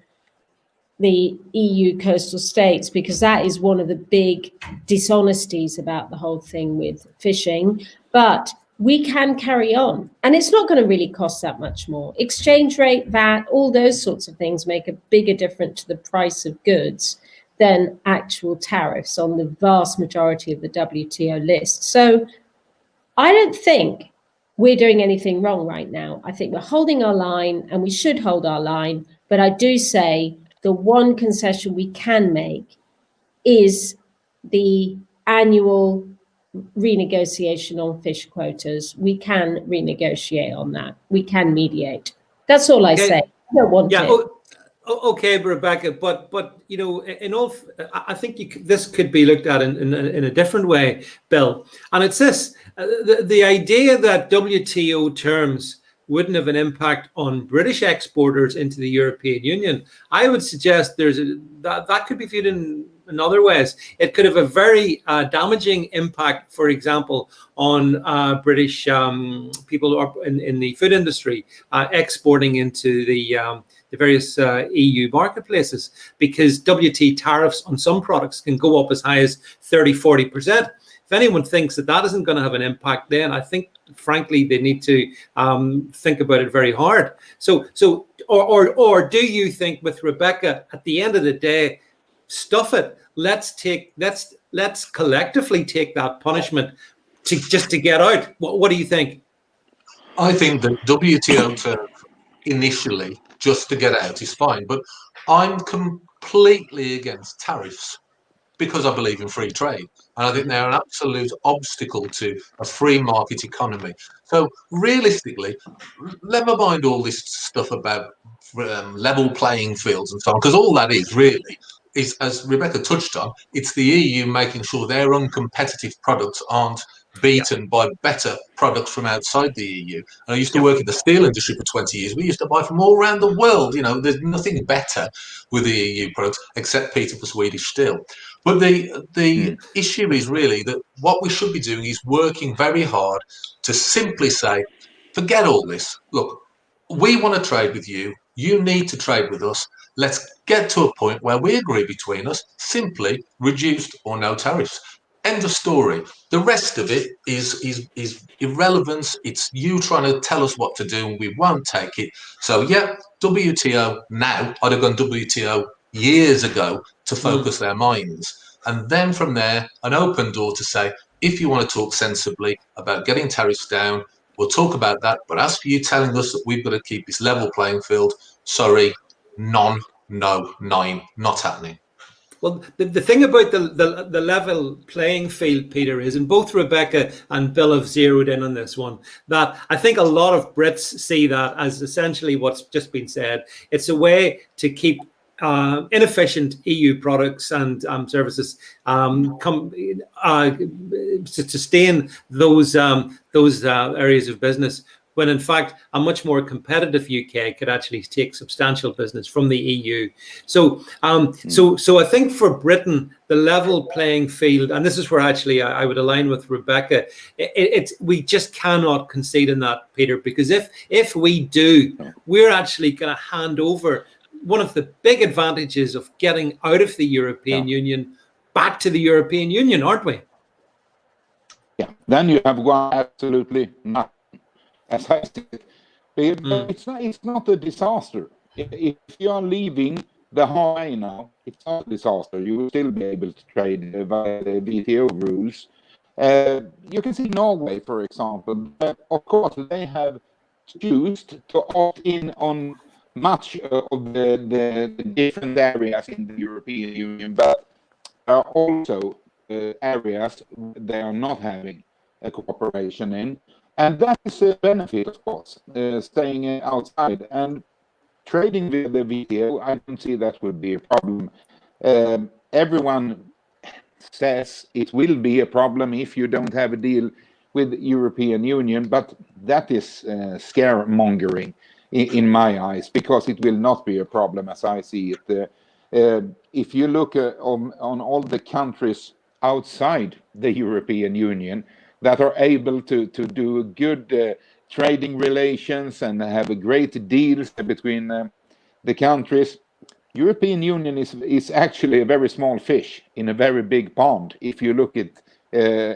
the EU coastal states, because that is one of the big dishonesties about the whole thing with fishing. But we can carry on, and it's not going to really cost that much more. Exchange rate, VAT, all those sorts of things make a bigger difference to the price of goods than actual tariffs on the vast majority of the WTO list. So I don't think we're doing anything wrong right now. I think we're holding our line, and we should hold our line. But I do say the one concession we can make is the annual renegotiation on fish quotas. We can renegotiate on that. We can mediate. That's all I say. I don't want it. Okay, Rebecca, but you know, I think this could be looked at in a different way, Bill. And it's this: the idea that WTO terms wouldn't have an impact on British exporters into the European Union. I would suggest that could be viewed in other ways. It could have a very damaging impact, for example, on British people in the food industry exporting into the various EU marketplaces, because WTO tariffs on some products can go up as high as 30-40%. If anyone thinks that isn't going to have an impact, then I think, frankly, they need to think about it very hard. Or do you think, with Rebecca, at the end of the day, stuff it? Let's collectively take that punishment to get out. What do you think? I think that WTO terms initially, just to get out, is fine, but I'm completely against tariffs, because I believe in free trade. And I think they're an absolute obstacle to a free market economy. So realistically, never mind all this stuff about level playing fields and so on, because all that is really is, as Rebecca touched on, it's the EU making sure their uncompetitive products aren't beaten by better products from outside the EU. And I used to work in the steel industry for 20 years. We used to buy from all around the world. You know, there's nothing better with the EU products except Peter for Swedish steel. But the issue is really that what we should be doing is working very hard to simply say, forget all this. Look, we want to trade with you. You need to trade with us. Let's get to a point where we agree between us, simply reduced or no tariffs. End of story. The rest of it is irrelevance. It's you trying to tell us what to do, and we won't take it. So yeah, WTO now. I'd have gone WTO years ago to focus their minds, and then from there an open door to say, if you want to talk sensibly about getting tariffs down, we'll talk about that. But as for you telling us that we've got to keep this level playing field, sorry, not happening. Well, the thing about the level playing field, Peter, is, and both Rebecca and Bill have zeroed in on this one, that I think a lot of Brits see that as essentially what's just been said. It's a way to keep inefficient EU products and services to sustain those areas of business, when in fact a much more competitive UK could actually take substantial business from the EU. So I think for Britain, the level playing field, and this is where actually I would align with Rebecca, we just cannot concede in that, Peter, because if we do, we're actually going to hand over one of the big advantages of getting out of the European Union back to the European Union, aren't we? Yeah. Then you have one absolutely nothing, as I said. It's not a disaster. If you are leaving the high now, it's not a disaster. You will still be able to trade via the WTO rules. You can see Norway, for example. Of course, they have chosen to opt in on much of the different areas in the European Union, but there are also areas they are not having a cooperation in. And that is a benefit, of course, staying outside. And trading with the WTO, I don't see that would be a problem. Everyone says it will be a problem if you don't have a deal with the European Union, but that is scaremongering in my eyes, because it will not be a problem as I see it. If you look on all the countries outside the European Union that are able to do good trading relations and have a great deals between the countries, European Union is actually a very small fish in a very big pond if you look at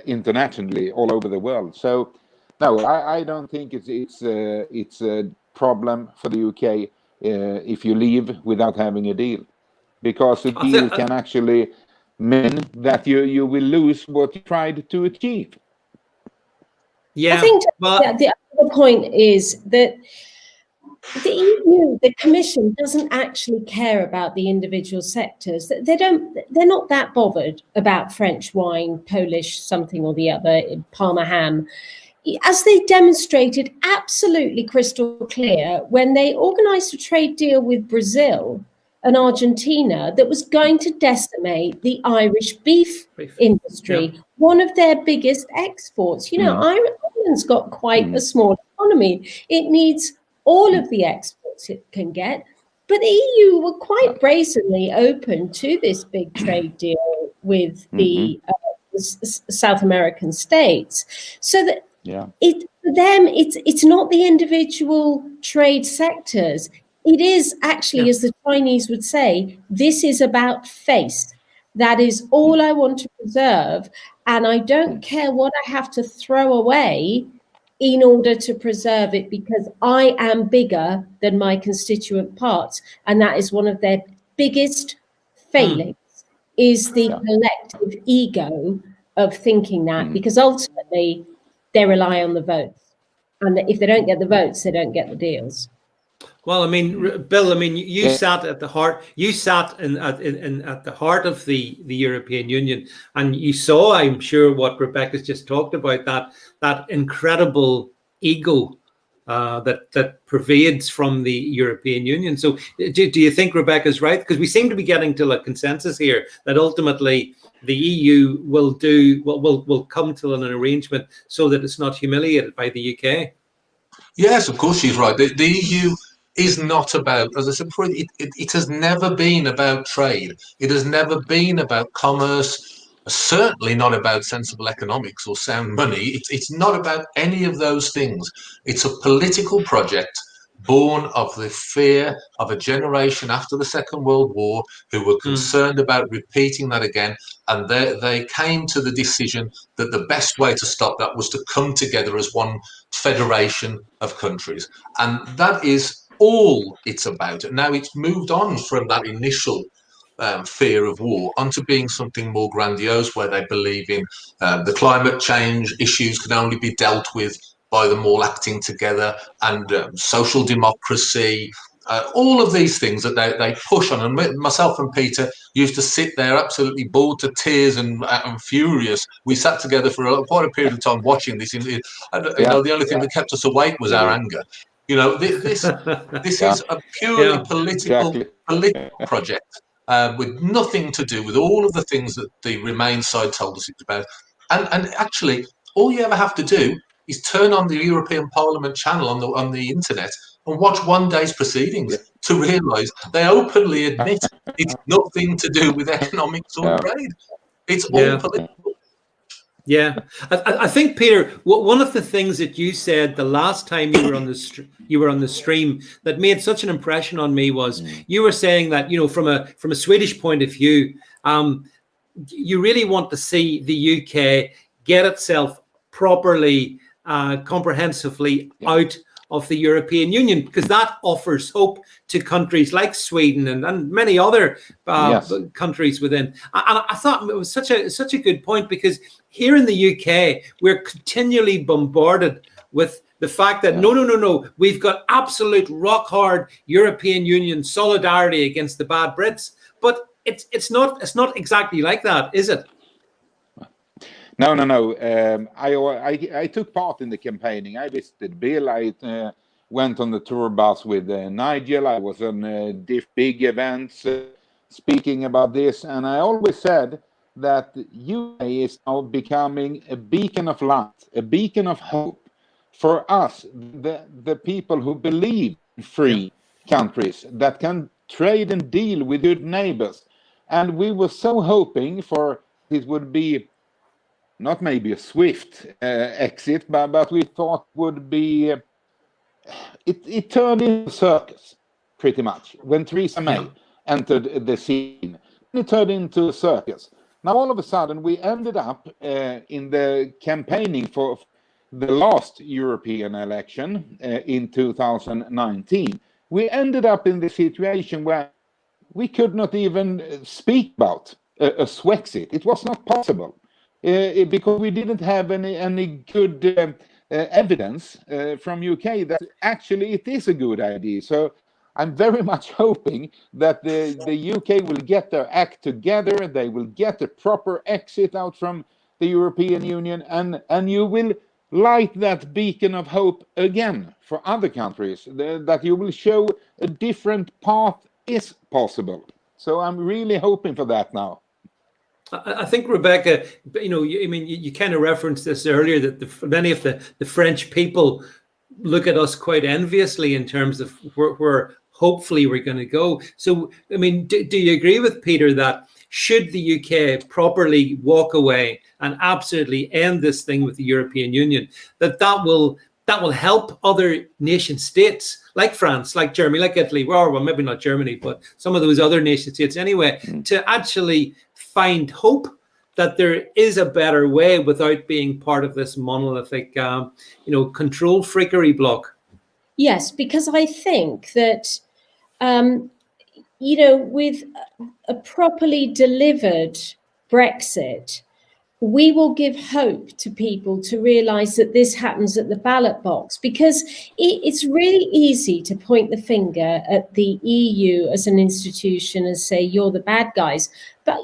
internationally all over the world. So no, I don't think it's a problem for the UK if you leave without having a deal, because a deal can actually mean that you will lose what you tried to achieve. I think the other point is that the EU, the Commission, doesn't actually care about the individual sectors. They're not that bothered about French wine, Polish something or the other, Parma ham, as they demonstrated absolutely crystal clear when they organised a trade deal with Brazil and Argentina that was going to decimate the Irish beef industry, one of their biggest exports. You know, Ireland's got quite a small economy. It needs all of the exports it can get. But the EU were quite brazenly open to this big trade deal with the South American states. So that for them, it's not the individual trade sectors. It is actually, as the Chinese would say, this is about face. That is all I want to preserve. And I don't care what I have to throw away in order to preserve it, because I am bigger than my constituent parts. And that is one of their biggest failings, is the collective ego of thinking that, because ultimately they rely on the votes. And if they don't get the votes, they don't get the deals. Well, I mean, Bill, I mean, you sat at the heart. You sat at the heart of the European Union, and you saw, I'm sure, what Rebecca's just talked about, that incredible ego that pervades from the European Union. So, do you think Rebecca's right? Because we seem to be getting to a consensus here that ultimately the EU will come to an arrangement so that it's not humiliated by the UK. Yes, of course she's right. The EU is not about, as I said before, it has never been about trade. It has never been about commerce, certainly not about sensible economics or sound money. It's not about any of those things. It's a political project born of the fear of a generation after the Second World War who were concerned about repeating that again. And they came to the decision that the best way to stop that was to come together as one federation of countries. And that is all it's about. And now it's moved on from that initial fear of war onto being something more grandiose, where they believe in the climate change issues can only be dealt with by them all acting together, and social democracy, all of these things that they push on. And myself and Peter used to sit there absolutely bored to tears and furious. We sat together for quite a period of time watching this. You know, the only thing that kept us awake was our anger. You know, this is a purely political project with nothing to do with all of the things that the Remain side told us it's about. And actually, all you ever have to do is turn on the European Parliament channel on the internet and watch one day's proceedings to realise they openly admit it's nothing to do with economics or trade. It's all political. Yeah, I think, Peter, one of the things that you said the last time you were on the stream that made such an impression on me was you were saying that, you know, from a Swedish point of view, you really want to see the UK get itself properly, comprehensively out of the European Union, because that offers hope to countries like Sweden and many other countries within. And I thought it was such a good point, because here in the UK, we're continually bombarded with the fact that no, we've got absolute rock hard European Union solidarity against the bad Brits, but it's not exactly like that, is it? No. I took part in the campaigning. I visited Bill. I went on the tour bus with Nigel. I was on big events speaking about this. And I always said that UK is now becoming a beacon of light, a beacon of hope for us, the people who believe in free countries that can trade and deal with good neighbors. And we were so hoping for it would be not maybe a swift exit, but we thought would be, it turned into a circus, pretty much. When Theresa May entered the scene, it turned into a circus. Now, all of a sudden, we ended up in the campaigning for the last European election in 2019. We ended up in the situation where we could not even speak about a Swexit. It was not possible. Because we didn't have any good evidence from UK that actually it is a good idea. So I'm very much hoping that the UK will get their act together. They will get a proper exit out from the European Union, and you will light that beacon of hope again for other countries, that you will show a different path is possible. So I'm really hoping for that now. I think, Rebecca, you know, you kind of referenced this earlier, that many of the French people look at us quite enviously in terms of where hopefully we're going to go. So, I mean, do you agree with Peter that should the UK properly walk away and absolutely end this thing with the European Union, that will help other nation states like France, like Germany, like Italy, well, maybe not Germany, but some of those other nation states anyway, to actually find hope that there is a better way without being part of this monolithic, control freakery block? Yes, because I think that, with a properly delivered Brexit, we will give hope to people to realize that this happens at the ballot box, because it's really easy to point the finger at the EU as an institution and say, you're the bad guys. But,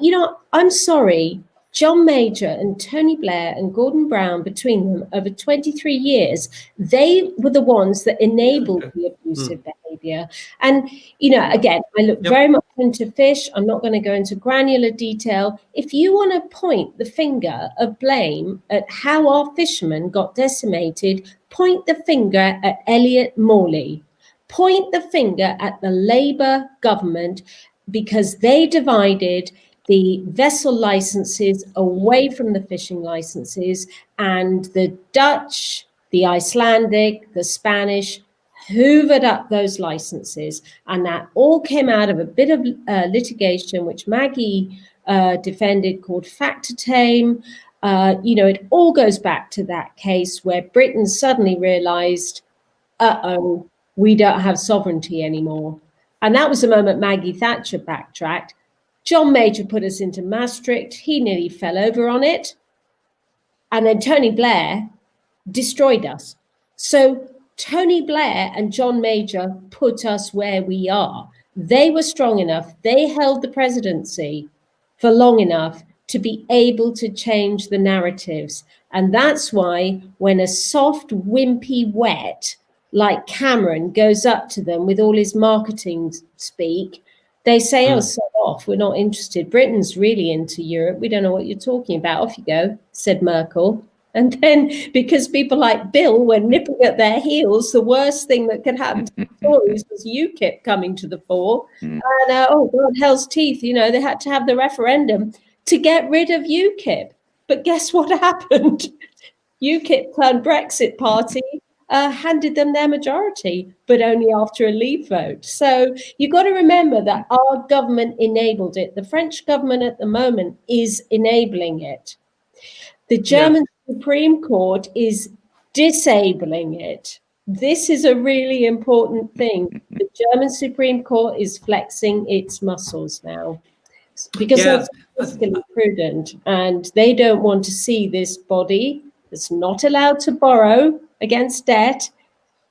I'm sorry, John Major and Tony Blair and Gordon Brown, between them over 23 years, they were the ones that enabled the abusive behavior. And, again, I look very much into fish. I'm not going to go into granular detail. If you want to point the finger of blame at how our fishermen got decimated, point the finger at Elliot Morley. Point the finger at the Labour government, because they divided the vessel licenses away from the fishing licenses, and the Dutch, the Icelandic, the Spanish hoovered up those licenses. And that all came out of a bit of litigation, which Maggie defended, called Factor Tame. It all goes back to that case where Britain suddenly realized, we don't have sovereignty anymore. And that was the moment Maggie Thatcher backtracked. John Major put us into Maastricht. He nearly fell over on it. And then Tony Blair destroyed us. So Tony Blair and John Major put us where we are. They were strong enough. They held the presidency for long enough to be able to change the narratives. And that's why when a soft, wimpy wet like Cameron goes up to them with all his marketing speak, they say, oh, so off, we're not interested. Britain's really into Europe. We don't know what you're talking about. Off you go, said Merkel. And then, because people like Bill were nipping at their heels, the worst thing that could happen to the Tories was UKIP coming to the fore. And, God, hell's teeth, they had to have the referendum to get rid of UKIP. But guess what happened? UKIP turned Brexit party handed them their majority, but only after a leave vote. So you've got to remember that our government enabled it. The French government at the moment is enabling it. The German Supreme Court is disabling it. This is a really important thing. The German Supreme Court is flexing its muscles now because they're fiscally prudent, and they don't want to see this body that's not allowed to borrow against debt.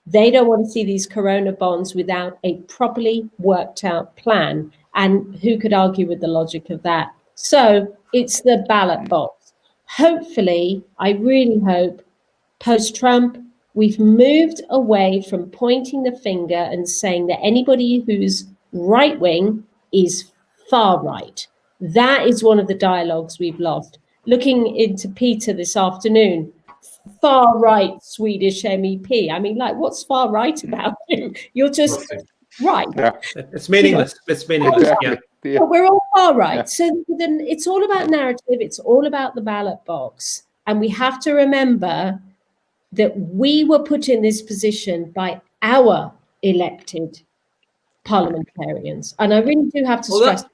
They don't want to see these corona bonds without a properly worked out plan. And who could argue with the logic of that? So it's the ballot box. Hopefully, I really hope, post-Trump, we've moved away from pointing the finger and saying that anybody who's right-wing is far right. That is one of the dialogues we've lost. Looking into Peter this afternoon, far right Swedish MEP. I mean, like, what's far right about you? You're just right. Yeah. It's meaningless. It's meaningless. Yeah. But we're all far right. Yeah. So then it's all about narrative. It's all about the ballot box. And we have to remember that we were put in this position by our elected parliamentarians. And I really do have to stress.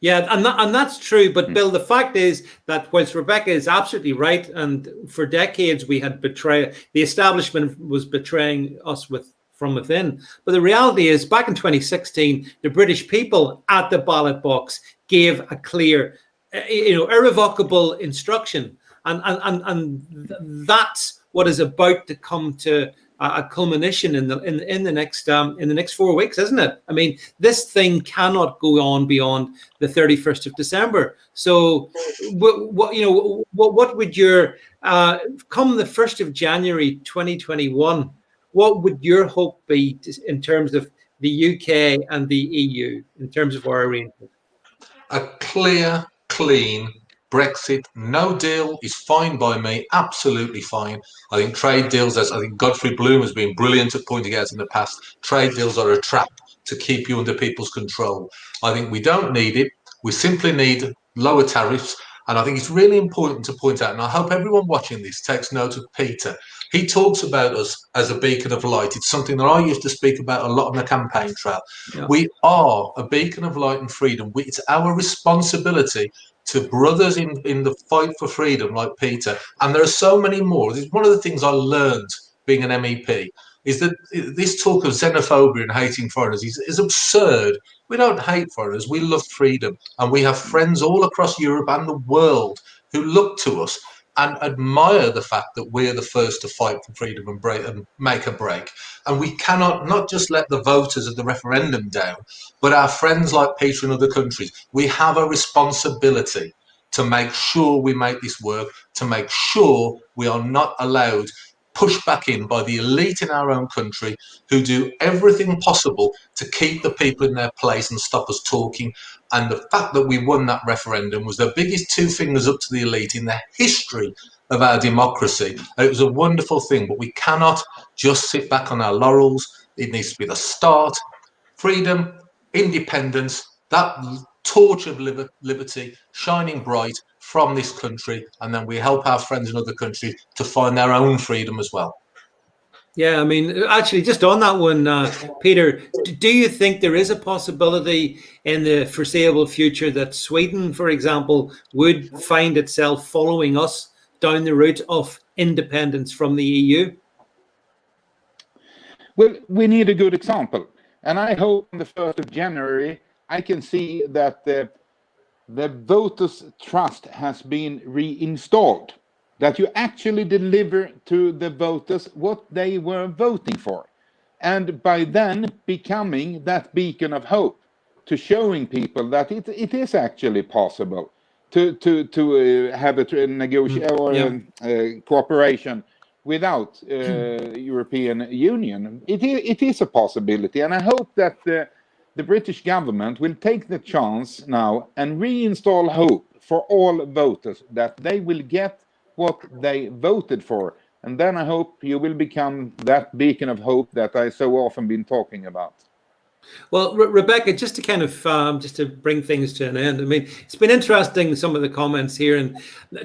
Yeah, and that's true. But Bill, the fact is that whilst Rebecca is absolutely right, and for decades we had betrayed, the establishment was betraying us from within. But the reality is, back in 2016, the British people at the ballot box gave a clear, irrevocable instruction, and that's what is about to come to a culmination in the next 4 weeks, isn't it? I mean, this thing cannot go on beyond the 31st of December. So, what would your come the 1st of January 2021? What would your hope be in terms of the UK and the EU in terms of our arrangement? A clear, clean Brexit, no deal is fine by me, absolutely fine. I think trade deals, as I think Godfrey Bloom has been brilliant at pointing out in the past, trade deals are a trap to keep you under people's control. I think we don't need it. We simply need lower tariffs. And I think it's really important to point out, and I hope everyone watching this takes note of Peter. He talks about us as a beacon of light. It's something that I used to speak about a lot on the campaign trail. Yeah. We are a beacon of light and freedom. It's our responsibility to brothers in the fight for freedom like Peter. And there are so many more. One of the things I learned being an MEP is that this talk of xenophobia and hating foreigners is absurd. We don't hate foreigners. We love freedom. And we have friends all across Europe and the world who look to us and admire the fact that we're the first to fight for freedom and make a break. And we cannot not just let the voters of the referendum down, but our friends like Peter in other countries. We have a responsibility to make sure we make this work, to make sure we are not allowed pushed back in by the elite in our own country who do everything possible to keep the people in their place and stop us talking. And the fact that we won that referendum was the biggest two fingers up to the elite in the history of our democracy. It was a wonderful thing, but we cannot just sit back on our laurels. It needs to be the start. Freedom, independence, that torch of liberty shining bright from this country, and then we help our friends in other countries to find their own freedom as well. Yeah, I mean, actually, just on that one, Peter, do you think there is a possibility in the foreseeable future that Sweden, for example, would find itself following us down the route of independence from the EU? Well, we need a good example. And I hope on the 1st of January, I can see that the voters' trust has been reinstalled, that you actually deliver to the voters what they were voting for. And by then becoming that beacon of hope to showing people that it is actually possible to have a negotiation or cooperation without European Union. It is a possibility. And I hope that the British government will take the chance now and reinstall hope for all voters, that they will get what they voted for. And then I hope you will become that beacon of hope that I so often been talking about. Well, Rebecca, just to kind of just to bring things to an end. I mean, it's been interesting, some of the comments here. And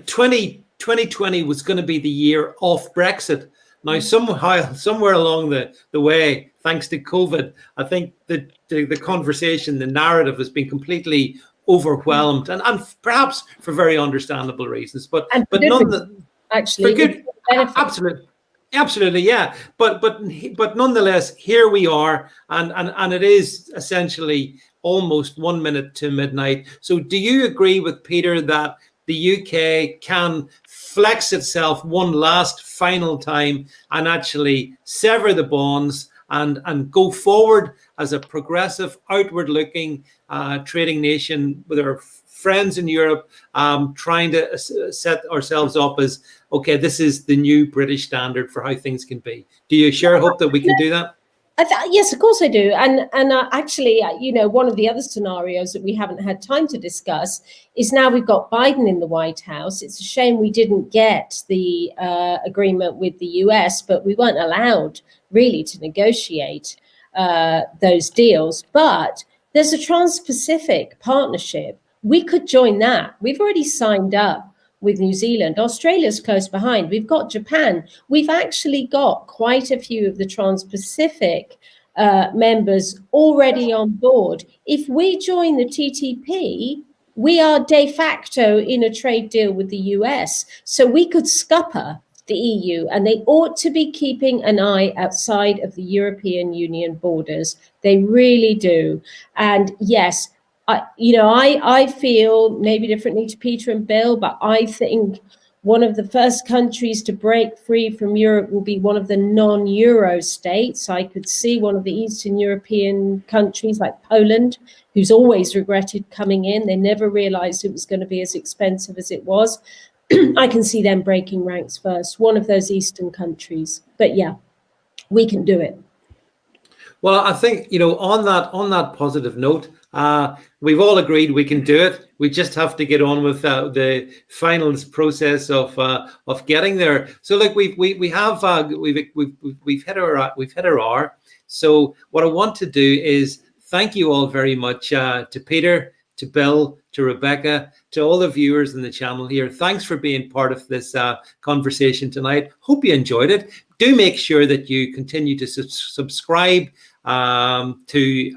2020 was going to be the year of Brexit. Now, somewhere along the way, thanks to COVID, I think the conversation, the narrative has been completely overwhelmed, and perhaps for very understandable reasons. But actually, for good, absolutely, yeah. But nonetheless, here we are, and it is essentially almost 1 minute to midnight. So, do you agree with Peter that the UK can flex itself one last final time and actually sever the bonds and go forward as a progressive, outward-looking trading nation with our friends in Europe, trying to set ourselves up as, okay, this is the new British standard for how things can be? Do you share hope that we can do that? Yes, of course I do. And actually, one of the other scenarios that we haven't had time to discuss is now we've got Biden in the White House. It's a shame we didn't get the agreement with the US, but we weren't allowed really to negotiate those deals. But there's a Trans-Pacific partnership. We could join that. We've already signed up with New Zealand. Australia's close behind. We've got Japan. We've actually got quite a few of the Trans-Pacific members already on board. If we join the TTP, we are de facto in a trade deal with the US. So we could scupper the EU, and they ought to be keeping an eye outside of the European Union borders. They really do. And yes, I feel maybe differently to Peter and Bill, but I think one of the first countries to break free from Europe will be one of the non-Euro states. I could see one of the Eastern European countries like Poland, who's always regretted coming in. They never realized it was going to be as expensive as it was. I can see them breaking ranks first, one of those Eastern countries. But yeah, we can do it. Well, I think, on that positive note, we've all agreed we can do it. We just have to get on with the finals process of getting there. So, look, we've hit our hour. So, what I want to do is thank you all very much to Peter, to Bill, to Rebecca, to all the viewers in the channel here. Thanks for being part of this conversation tonight. Hope you enjoyed it. Do make sure that you continue to subscribe to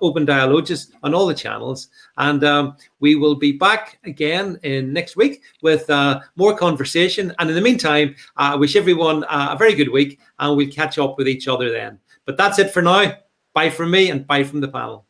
Open Dialogus on all the channels, and we will be back again in next week with more conversation. And in the meantime, I wish everyone a very good week, and we'll catch up with each other then. But that's it for now. Bye from me and bye from the panel.